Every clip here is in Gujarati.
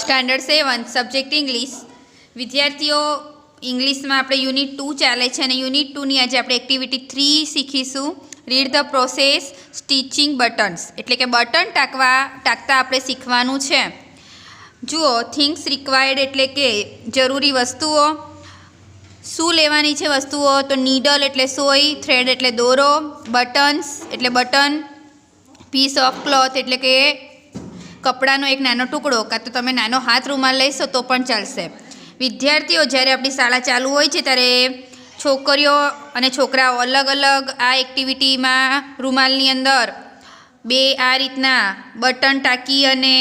Standard 7 subject English. વિદ્યાર્થીઓ, ઇંગ્લિશમાં આપણે યુનિટ 2 ચાલે છે અને યુનિટ 2ની આજે આપણે એક્ટિવિટી 3 શીખીશું. Read the process stitching buttons, એટલે કે બટન ટાંકતા આપણે શીખવાનું છે. જુઓ, થિંગ્સ રિક્વાયર્ડ એટલે કે જરૂરી વસ્તુઓ. શું લેવાની છે વસ્તુઓ? તો નીડલ એટલે સોય, થ્રેડ એટલે દોરો, બટન્સ એટલે બટન, પીસ ઓફ ક્લોથ એટલે કે કપડાનો એક નાનો ટુકડો, કાં તો તમે નાનો હાથ રૂમાલ લઈશો તો પણ ચાલશે. વિદ્યાર્થીઓ, જ્યારે આપણી શાળા ચાલુ હોય છે ત્યારે છોકરીઓ અને છોકરાઓ અલગ અલગ આ એક્ટિવિટીમાં રૂમાલની અંદર બે આ રીતના બટન ટાંકી અને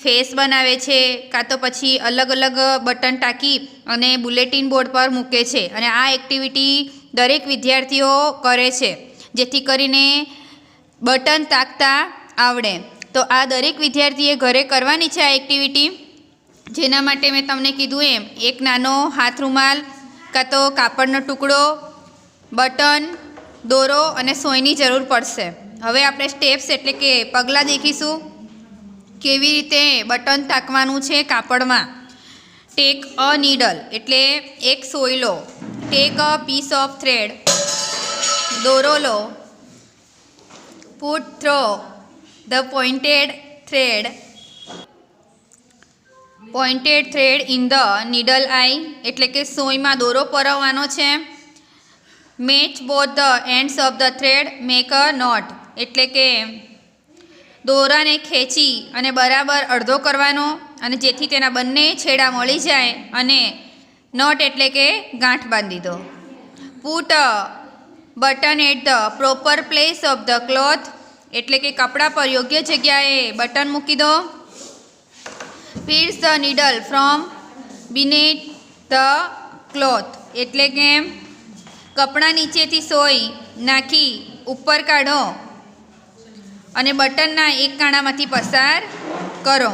ફેસ બનાવે છે, કાં તો પછી અલગ અલગ બટન ટાંકી અને બુલેટિન બોર્ડ પર મૂકે છે. અને આ એક્ટિવિટી દરેક વિદ્યાર્થીઓ કરે છે જેથી કરીને બટન ટાંકતા આવડે. તો આ દરેક વિદ્યાર્થીએ ઘરે કરવાની છે આ એક્ટિવિટી. જેના માટે મેં તમને કીધું એમ એક નાનો હાથ રૂમાલ, કાં તો કાપડનો ટુકડો, બટન, દોરો અને સોયની જરૂર પડશે. હવે આપણે સ્ટેપ્સ એટલે કે પગલાં દેખીશું કેવી રીતે બટન ટાંકવાનું છે કાપડમાં. ટેક અ નીડલ એટલે એક સોય લો. Take a piece of thread, દોરો લો. Put through the pointed thread in the needle eye એટલે કે સોયમાં દોરો પરવવાનો છે. Match both the ends of the thread, make a knot એટલે કે દોરાને ખેંચી અને બરાબર અડધો કરવાનો અને જેથી તેના બંને છેડા મળી જાય, અને નોટ એટલે કે ગાંઠ બાંધી દો. Put a button at the proper place of the cloth એટલે કે કપડા પર યોગ્ય જગ્યાએ બટન મૂકી દો. Pierce the needle from beneath the cloth એટલે કે કપડા નીચેથી સોય નાખી ઉપર કાઢો અને બટનના એક કાણામાંથી પસાર કરો.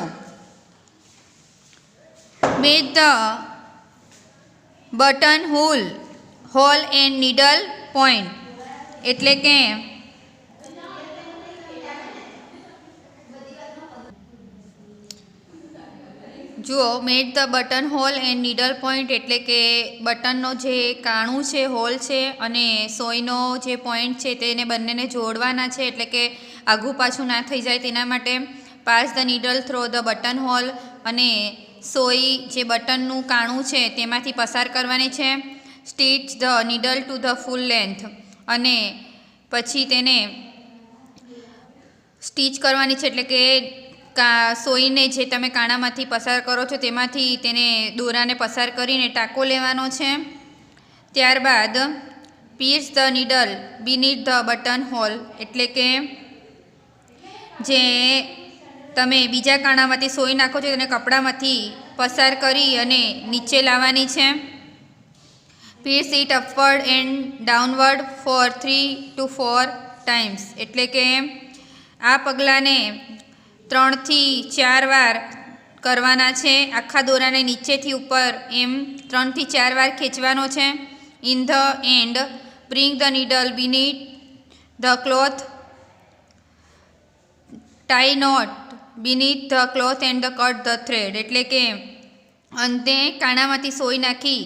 Make the button whole and needle point એટલે કે જુઓ, made the button whole and needle point એટલે કે બટનનો જે કાણું છે, હોલ છે, અને સોયનો જે પોઈન્ટ છે તેને બંનેને જોડવાના છે, એટલે કે આઘું પાછું ના થઈ જાય તેના માટે. Pass the needle through the button hole અને સોય જે બટનનું કાણું છે તેમાંથી પસાર કરવાની છે. Stitch the needle to the full length અને પછી તેને સ્ટીચ કરવાની છે, એટલે કે સોયને જે તમે કાણામાંથી પસાર કરો છો તેમાંથી તેને દોરાને પસાર કરીને ટાંકો લેવાનો છે. ત્યારબાદ pierce the needle beneath the button hole એટલે કે જે તમે બીજા કાણામાંથી સોય નાખો છો તેને કપડામાંથી પસાર કરી અને નીચે લાવવાની છે. Pierce it upward and downward for 3 to 4 times એટલે કે આ પગલાંને 3 થી 4 વાર કરવાના છે. આખા દોરાને નીચેથી ઉપર એમ 3 થી 4 વાર ખેંચવાનો છે. In the end bring the needle beneath the cloth, tie knot beneath the cloth and the cut the thread એટલે કે અંતે કાણામાંથી સોય નાખી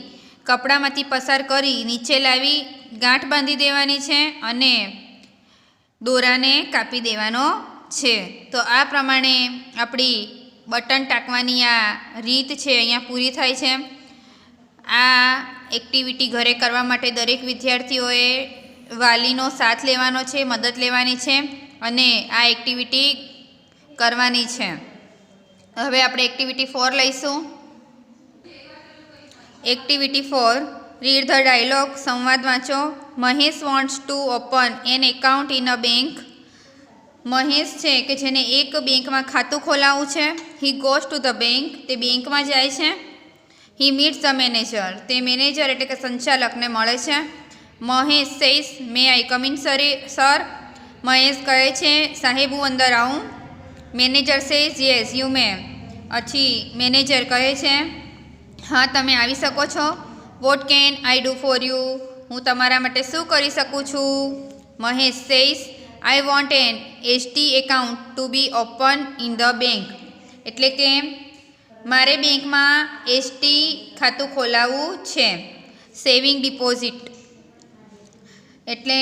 કપડામાંથી પસાર કરી નીચે લાવી ગાંઠ બાંધી દેવાની છે અને દોરાને કાપી દેવાનો છે. તો આ પ્રમાણે આપણી બટન ટાંકવાની આ રીત છે અહીંયા પૂરી થાય છે. આ એક્ટિવિટી ઘરે કરવા માટે દરેક વિદ્યાર્થીઓએ વાલીનો સાથ લેવાનો છે, મદદ લેવાની છે અને આ એક્ટિવિટી કરવાની છે. હવે આપણે એક્ટિવિટી 4 લઈશું. Activity 4, read the dialogue. સંવાદ વાંચો. Mahesh wants to open an account in a bank. Mahesh છે કે જેને એક બેંકમાં ખાતું ખોલાવવું છે. He goes to the bank, તે બેંકમાં જાય છે. હી મીટ્સ ધ મેનેજર, તે મેનેજર એટલે કે સંચાલકને મળે છે. Mahesh says, may I come in sir. Mahesh કહે છે, સાહેબ હું અંદર આવું? Manager says, yes you may. પછી મેનેજર કહે છે, હા તમે આવી શકો છો. What can I do for you, હું તમારા માટે શું કરી શકું છું? Mahesh says, I want an ST account to be open in the bank એટલે કે મારે બેંકમાં એસટી ખાતું ખોલાવવું છે, સેવિંગ ડિપોઝિટ. એટલે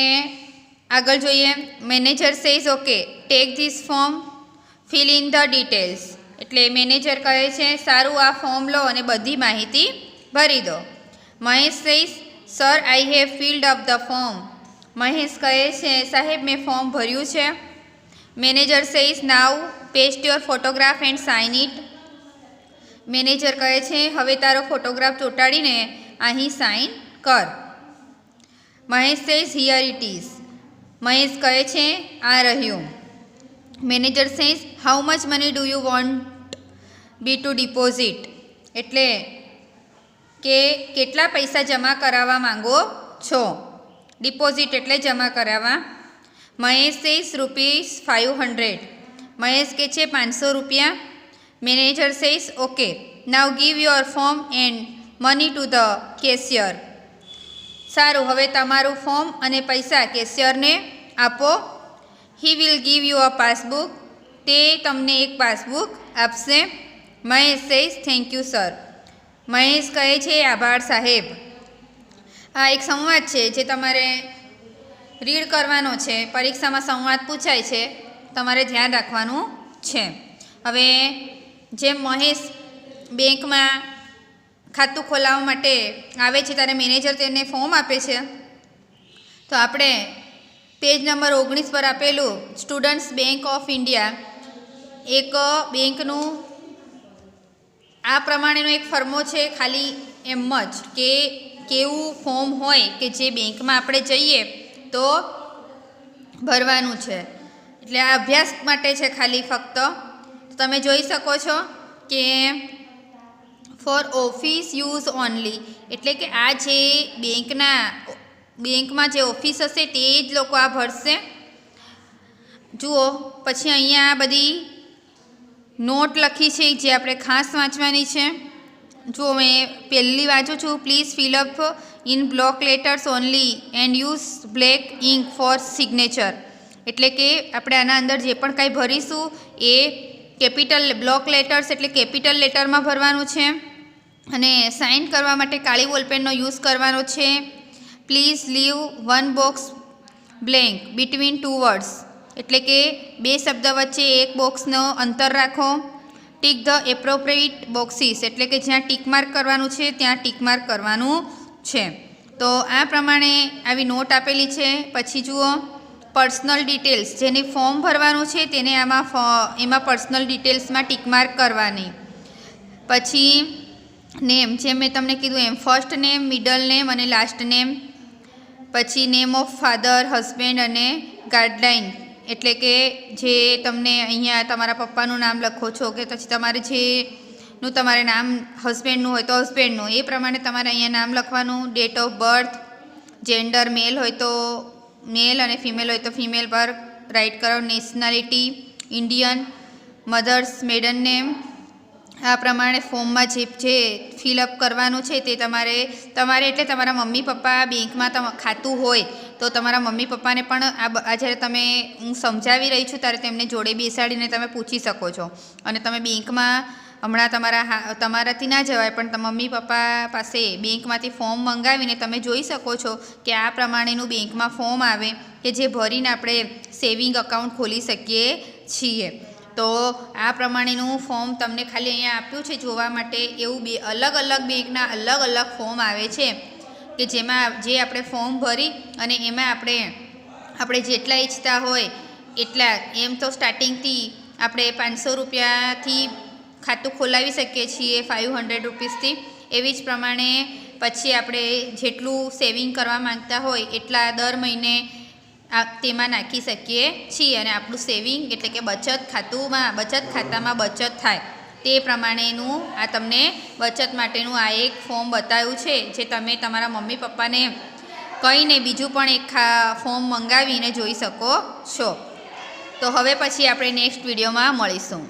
આગળ જોઈએ. Manager says okay, take this form, fill in the details. એટલે મેનેજર કહે છે સારું આ ફોર્મ લો અને બધી માહિતી ભરી દો. Mahesh says sir I have filled up the form. Mahesh કહે છે સાહેબ મેં ફોર્મ ભર્યું છે. Manager says now paste your photograph and sign it. Manager કહે છે હવે તારો ફોટોગ્રાફ ચોંટાડીને અહીં સાઇન કર. Mahesh says here it is. Mahesh કહે છે આ રહ્યું. Manager says how much money do you want be to deposit. એટલે કે કેટલા પૈસા જમા કરાવવા માંગો છો. ડિપોઝિટ એટલે જમા કરાવવા. મહેશ સેઝ ₹500. મહેશ કહે છે 500 રૂપિયા. Manager says okay now give your form and money to the cashier. સારું હવે તમારું ફોર્મ અને પૈસા કેશિયરને આપો. He will give you a passbook. તે તમને એક પાસબુક આપશે. Mahesh says thank you sir. Mahesh કહે છે આભાર સાહેબ. આ એક સંવાદ છે જે તમારે રીડ કરવાનો છે. પરીક્ષામાં સંવાદ પૂછાય છે, તમારે ધ્યાન રાખવાનું છે. હવે જેમ મહેશ બેંકમાં ખાતું ખોલાવવા માટે આવે છે ત્યારે મેનેજર તેને ફોર્મ આપે છે. તો આપણે પેજ નંબર 19 પર આપેલું સ્ટુડન્ટ્સ બેંક ઓફ ઇન્ડિયા એક બેંકનું આ પ્રમાણેનો એક ફર્મો છે. ખાલી એમ જ કે કેવું ફોર્મ હોય કે જે બેંકમાં આપણે જઈએ તો ભરવાનું છે. એટલે આ અભ્યાસ માટે છે ખાલી ફક્ત. તમે જોઈ શકો છો કે ફોર ઓફિસ યુઝ ઓનલી. એટલે કે આ જે બેંકમાં જે ઓફિસ હશે તે જ લોકો આ ભરશે. જુઓ પછી અહીંયા બધી નોટ લખી છે જે આપણે ખાસ વાંચવાની છે. જુઓ મેં પહેલી વાંચું છું. Please fill up in block letters only and use black ink for signature. એટલે કે આપણે આના અંદર જે પણ કાંઈ ભરીશું એ કેપિટલ બ્લોક લેટર્સ એટલે કેપિટલ લેટરમાં ભરવાનું છે અને સાઇન કરવા માટે કાળી બોલપેનનો યુઝ કરવાનો છે. Please leave one box blank between two words. એટલે કે બે શબ્દ વચ્ચે એક બોક્સનો અંતર રાખો. Tick the appropriate boxes. એટલે કે જ્યાં ટીક માર્ક કરવાનું છે ત્યાં ટીક માર્ક કરવાનું છે. તો આ પ્રમાણે આવી નોટ આપેલી છે. પછી જુઓ પર્સનલ ડિટેલ્સ. જેને ફોર્મ ભરવાનું છે તેને એમાં પર્સનલ ડિટેલ્સમાં ટીક માર્ક કરવાની. પછી નેમ જેમ મેં તમને કીધું એમ ફર્સ્ટ નેમ, મિડલ નેમ અને લાસ્ટ નેમ. પછી નેમ ઓફ ફાધર, હસબેન્ડ અને ગાઈડલાઇન. એટલે કે જે તમને અહીંયા તમારા પપ્પાનું નામ લખો છો કે પછી તમારે જેનું તમારે નામ હસબેન્ડનું હોય તો હસબેન્ડનું એ પ્રમાણે તમારે અહીંયા નામ લખવાનું. ડેટ ઓફ બર્થ, જેન્ડર મેલ હોય તો મેલ અને ફિમેલ હોય તો ફિમેલ પર રાઇટ કરો. Nationality Indian, mother's maiden name. આ પ્રમાણે ફોર્મમાં જે ફિલઅપ કરવાનું છે તે તમારે એટલે તમારા મમ્મી પપ્પા બેંકમાં ખાતું હોય તો તમારા મમ્મી પપ્પાને પણ આ જ્યારે તમે હું સમજાવી રહી છું ત્યારે તેમને જોડે બેસાડીને તમે પૂછી શકો છો. અને તમે બેંકમાં હમણાં તમારાથી ના જવાય પણ મમ્મી પપ્પા પાસે બેંકમાંથી ફોર્મ મંગાવીને તમે જોઈ શકો છો કે આ પ્રમાણેનું બેંકમાં ફોર્મ આવે કે જે ભરીને આપણે સેવિંગ અકાઉન્ટ ખોલી શકીએ છીએ. તો આ પ્રમાણેનું ફોર્મ તમને ખાલી અહીંયા આપ્યું છે જોવા માટે. એવું અલગ અલગ બેંકના અલગ અલગ ફોર્મ આવે છે કે જેમાં જે આપણે ફોર્મ ભરી અને એમાં આપણે જેટલા ઈચ્છતા હોય એટલા એમ તો સ્ટાર્ટિંગથી આપણે 500 રૂપિયાથી ખાતું ખોલાવી શકીએ છીએ 500 રૂપીસથી. એવી જ પ્રમાણે પછી આપણે જેટલું સેવિંગ કરવા માંગતા હોય એટલા દર મહિને તેમાં નાખી શકીએ છીએ અને આપણું સેવિંગ એટલે કે બચત ખાતામાં બચત થાય તે પ્રમાણેનું આ તમને બચત માટેનું આ એક ફોર્મ બતાવ્યું છે જે તમે તમારા મમ્મી પપ્પાને કહીને બીજું પણ એક ફોર્મ મંગાવીને જોઈ શકો છો. તો હવે પછી આપણે નેક્સ્ટ વિડીયોમાં મળીશું.